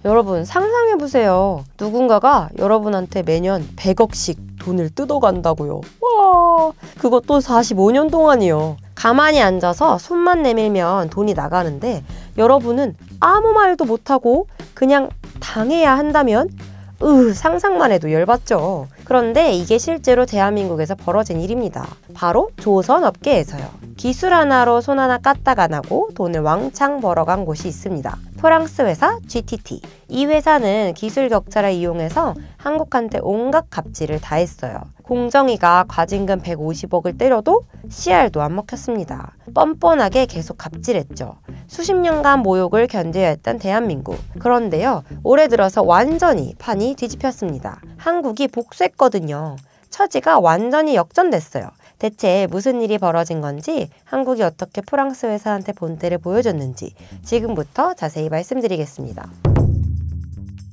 여러분 상상해보세요. 누군가가 여러분한테 매년 100억씩 돈을 뜯어간다고요. 와, 그것도 45년 동안이요. 가만히 앉아서 손만 내밀면 돈이 나가는데 여러분은 아무 말도 못하고 그냥 당해야 한다면 상상만 해도 열받죠. 그런데 이게 실제로 대한민국에서 벌어진 일입니다. 바로 조선업계에서요. 기술 하나로 손 하나 까딱 안 하고 돈을 왕창 벌어간 곳이 있습니다. 프랑스 회사 GTT. 이 회사는 기술 격차를 이용해서 한국한테 온갖 갑질을 다 했어요. 공정위가 과징금 150억을 때려도 씨알도 안 먹혔습니다. 뻔뻔하게 계속 갑질했죠. 수십 년간 모욕을 견뎌야 했던 대한민국. 그런데요, 올해 들어서 완전히 판이 뒤집혔습니다. 한국이 복수했거든요. 처지가 완전히 역전됐어요. 대체 무슨 일이 벌어진 건지, 한국이 어떻게 프랑스 회사한테 본때를 보여줬는지 지금부터 자세히 말씀드리겠습니다.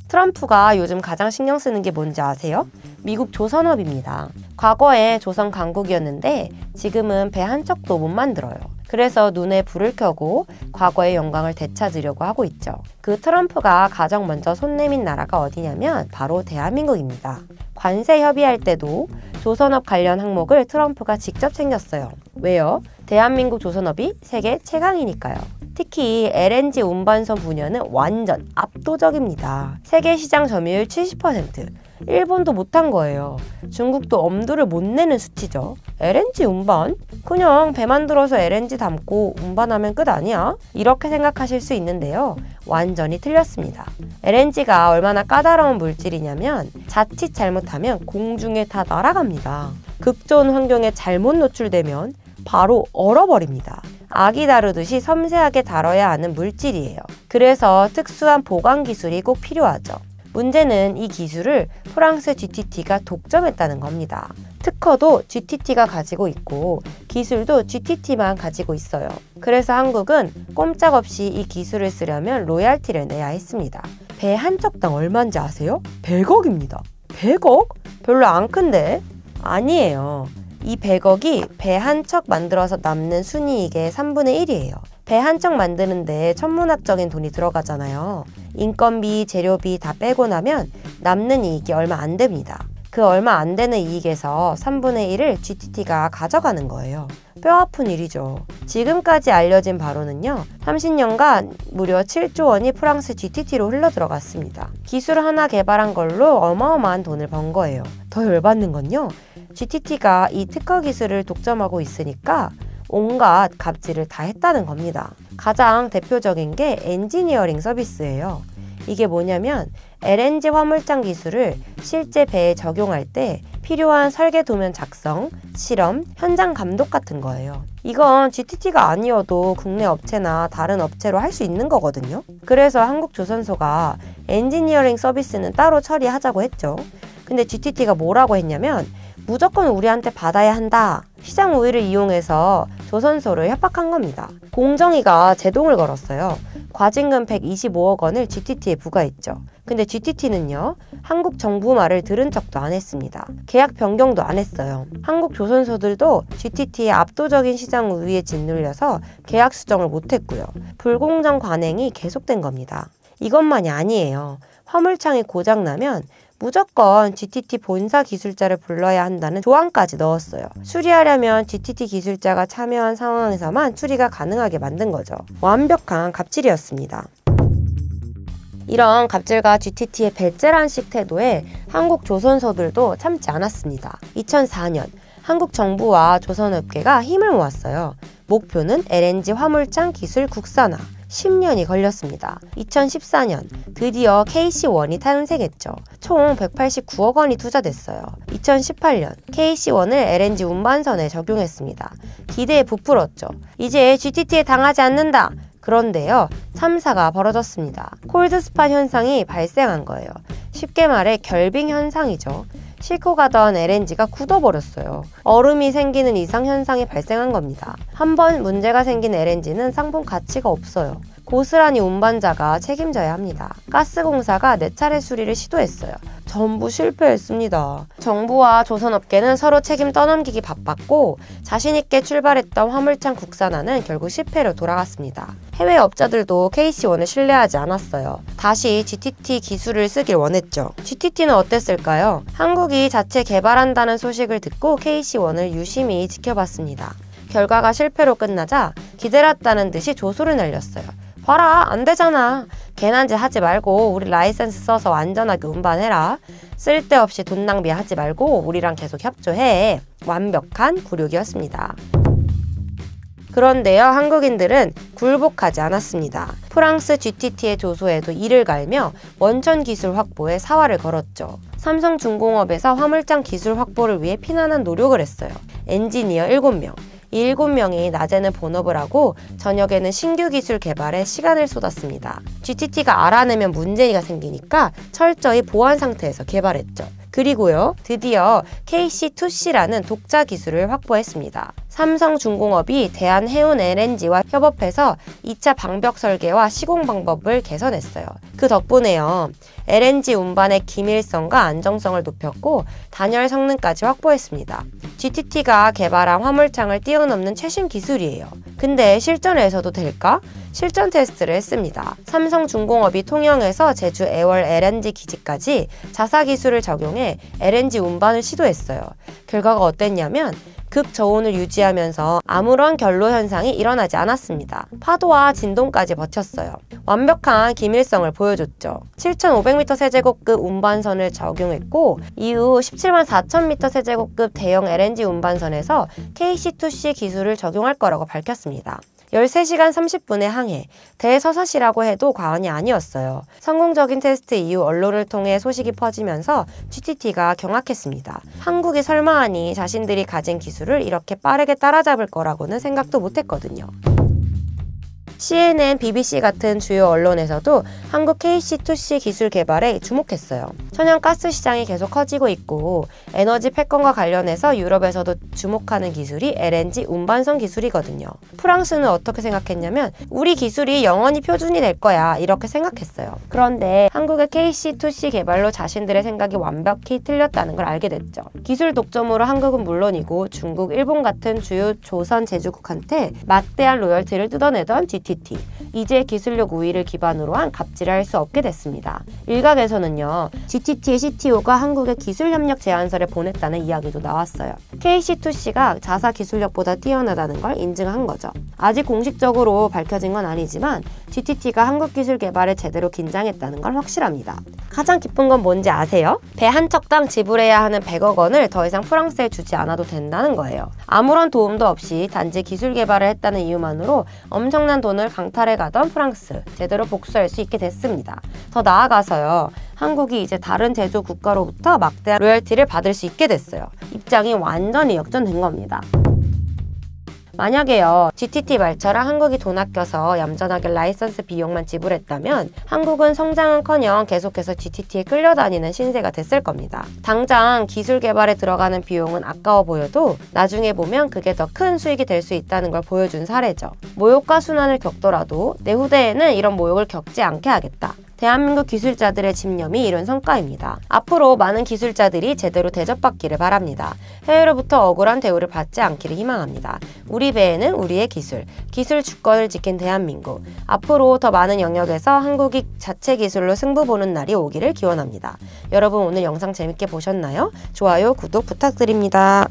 트럼프가 요즘 가장 신경 쓰는 게 뭔지 아세요? 미국 조선업입니다. 과거에 조선 강국이었는데 지금은 배 한 척도 못 만들어요. 그래서 눈에 불을 켜고 과거의 영광을 되찾으려고 하고 있죠. 그 트럼프가 가장 먼저 손 내민 나라가 어디냐면 바로 대한민국입니다. 관세 협의할 때도 조선업 관련 항목을 트럼프가 직접 챙겼어요. 왜요? 대한민국 조선업이 세계 최강이니까요. 특히 LNG 운반선 분야는 완전 압도적입니다. 세계 시장 점유율 70%. 일본도 못한 거예요. 중국도 엄두를 못 내는 수치죠. LNG 운반? 그냥 배 만들어서 LNG 담고 운반하면 끝 아니야? 이렇게 생각하실 수 있는데요. 완전히 틀렸습니다. LNG가 얼마나 까다로운 물질이냐면 자칫 잘못하면 공중에 다 날아갑니다. 극좋은 환경에 잘못 노출되면 바로 얼어버립니다. 아기 다루듯이 섬세하게 다뤄야 하는 물질이에요. 그래서 특수한 보관 기술이 꼭 필요하죠. 문제는 이 기술을 프랑스 GTT가 독점했다는 겁니다. 특허도 GTT가 가지고 있고 기술도 GTT만 가지고 있어요. 그래서 한국은 꼼짝없이 이 기술을 쓰려면 로얄티를 내야 했습니다. 배 한 척당 얼마인지 아세요? 100억입니다. 100억? 별로 안 큰데? 아니에요. 이 100억이 배 한 척 만들어서 남는 순이익의 3분의 1이에요. 배 한 척 만드는데 천문학적인 돈이 들어가잖아요. 인건비, 재료비 다 빼고 나면 남는 이익이 얼마 안 됩니다. 그 얼마 안 되는 이익에서 3분의 1을 GTT가 가져가는 거예요. 뼈아픈 일이죠. 지금까지 알려진 바로는요, 30년간 무려 7조 원이 프랑스 GTT로 흘러들어갔습니다. 기술 하나 개발한 걸로 어마어마한 돈을 번 거예요. 더 열받는 건요, GTT가 이 특허 기술을 독점하고 있으니까 온갖 갑질을 다 했다는 겁니다. 가장 대표적인 게 엔지니어링 서비스예요. 이게 뭐냐면 LNG 화물장 기술을 실제 배에 적용할 때 필요한 설계 도면 작성, 실험, 현장 감독 같은 거예요. 이건 GTT가 아니어도 국내 업체나 다른 업체로 할 수 있는 거거든요. 그래서 한국조선소가 엔지니어링 서비스는 따로 처리하자고 했죠. 근데 GTT가 뭐라고 했냐면 무조건 우리한테 받아야 한다. 시장 우위를 이용해서 조선소를 협박한 겁니다. 공정위가 제동을 걸었어요. 과징금 125억 원을 GTT에 부과했죠. 근데 GTT는요, 한국 정부 말을 들은 척도 안 했습니다. 계약 변경도 안 했어요. 한국 조선소들도 GTT의 압도적인 시장 우위에 짓눌려서 계약 수정을 못 했고요. 불공정 관행이 계속된 겁니다. 이것만이 아니에요. 화물창이 고장나면 무조건 GTT 본사 기술자를 불러야 한다는 조항까지 넣었어요. 수리하려면 GTT 기술자가 참여한 상황에서만 수리가 가능하게 만든 거죠. 완벽한 갑질이었습니다. 이런 갑질과 GTT의 배째란식 태도에 한국 조선소들도 참지 않았습니다. 2004년 한국 정부와 조선업계가 힘을 모았어요. 목표는 LNG 화물창 기술 국산화. 10년이 걸렸습니다. 2014년 드디어 KC1이 탄생했죠. 총 189억 원이 투자됐어요. 2018년 KC1을 LNG 운반선에 적용했습니다. 기대에 부풀었죠. 이제 GTT에 당하지 않는다. 그런데요, 참사가 벌어졌습니다. 콜드스팟 현상이 발생한 거예요. 쉽게 말해 결빙 현상이죠. 싣고 가던 LNG가 굳어버렸어요. 얼음이 생기는 이상 현상이 발생한 겁니다. 한번 문제가 생긴 LNG는 상품 가치가 없어요. 고스란히 운반자가 책임져야 합니다. 가스공사가 4차례 수리를 시도했어요. 전부 실패했습니다. 정부와 조선업계는 서로 책임 떠넘기기 바빴고 자신있게 출발했던 화물창 국산화는 결국 실패로 돌아갔습니다. 해외 업자들도 KC1을 신뢰하지 않았어요. 다시 GTT 기술을 쓰길 원했죠. GTT는 어땠을까요? 한국이 자체 개발한다는 소식을 듣고 KC1을 유심히 지켜봤습니다. 결과가 실패로 끝나자 기다렸다는 듯이 조소를 날렸어요. 봐라, 안 되잖아. 괜한 짓 하지 말고 우리 라이센스 써서 안전하게 운반해라. 쓸데없이 돈 낭비하지 말고 우리랑 계속 협조해. 완벽한 굴욕이었습니다. 그런데요, 한국인들은 굴복하지 않았습니다. 프랑스 GTT의 조소에도 이를 갈며 원천 기술 확보에 사활을 걸었죠. 삼성중공업에서 화물장 기술 확보를 위해 피난한 노력을 했어요. 엔지니어 7명. 이 7명이 낮에는 본업을 하고 저녁에는 신규 기술 개발에 시간을 쏟았습니다. GTT가 알아내면 문제가 생기니까 철저히 보안 상태에서 개발했죠. 그리고요, 드디어 KC2C라는 독자 기술을 확보했습니다. 삼성중공업이 대한해운 LNG와 협업해서 2차 방벽 설계와 시공 방법을 개선했어요. 그 덕분에요, LNG 운반의 기밀성과 안정성을 높였고 단열 성능까지 확보했습니다. GTT가 개발한 화물창을 뛰어넘는 최신 기술이에요. 근데 실전에서도 될까? 실전 테스트를 했습니다. 삼성중공업이 통영에서 제주 애월 LNG 기지까지 자사 기술을 적용해 LNG 운반을 시도했어요. 결과가 어땠냐면 극저온을 유지하면서 아무런 결로 현상이 일어나지 않았습니다. 파도와 진동까지 버텼어요. 완벽한 기밀성을 보여줬죠. 7,500m 세제곱급 운반선을 적용했고 이후 17만 4,000m 세제곱급 대형 LNG 운반선에서 KC2C 기술을 적용할 거라고 밝혔습니다. 13시간 30분의 항해, 대서사시라고 해도 과언이 아니었어요. 성공적인 테스트 이후 언론을 통해 소식이 퍼지면서 GTT가 경악했습니다. 한국이 설마 하니 자신들이 가진 기술을 이렇게 빠르게 따라잡을 거라고는 생각도 못했거든요. CNN, BBC 같은 주요 언론에서도 한국 KC2C 기술 개발에 주목했어요. 천연가스 시장이 계속 커지고 있고 에너지 패권과 관련해서 유럽에서도 주목하는 기술이 LNG 운반선 기술이거든요. 프랑스는 어떻게 생각했냐면 우리 기술이 영원히 표준이 될 거야 이렇게 생각했어요. 그런데 한국의 KC2C 개발로 자신들의 생각이 완벽히 틀렸다는 걸 알게 됐죠. 기술 독점으로 한국은 물론이고 중국, 일본 같은 주요 조선 제조국한테 막대한 로열티를 뜯어내던 GTT. 이제 기술력 우위를 기반으로 한 갑질을 할 수 없게 됐습니다. 일각에서는요, GTT의 CTO가 한국에 기술협력 제안서를 보냈다는 이야기도 나왔어요. KC2C가 자사 기술력보다 뛰어나다는 걸 인증한 거죠. 아직 공식적으로 밝혀진 건 아니지만 GTT가 한국 기술 개발에 제대로 긴장했다는 건 확실합니다. 가장 기쁜 건 뭔지 아세요? 배 한 척당 지불해야 하는 100억 원을 더 이상 프랑스에 주지 않아도 된다는 거예요. 아무런 도움도 없이 단지 기술 개발을 했다는 이유만으로 엄청난 돈을 강탈해 가던 프랑스, 제대로 복수할 수 있게 됐습니다. 더 나아가서요, 한국이 이제 다른 제조 국가로부터 막대한 로열티를 받을 수 있게 됐어요. 입장이 완전히 역전된 겁니다. 만약에요, GTT 말처럼 한국이 돈 아껴서 얌전하게 라이선스 비용만 지불했다면 한국은 성장은커녕 계속해서 GTT에 끌려다니는 신세가 됐을 겁니다. 당장 기술 개발에 들어가는 비용은 아까워 보여도 나중에 보면 그게 더 큰 수익이 될 수 있다는 걸 보여준 사례죠. 모욕과 순환을 겪더라도 내 후대에는 이런 모욕을 겪지 않게 하겠다. 대한민국 기술자들의 집념이 이룬 성과입니다. 앞으로 많은 기술자들이 제대로 대접받기를 바랍니다. 해외로부터 억울한 대우를 받지 않기를 희망합니다. 우리 배에는 우리의 기술 주권을 지킨 대한민국. 앞으로 더 많은 영역에서 한국이 자체 기술로 승부 보는 날이 오기를 기원합니다. 여러분 오늘 영상 재밌게 보셨나요? 좋아요, 구독 부탁드립니다.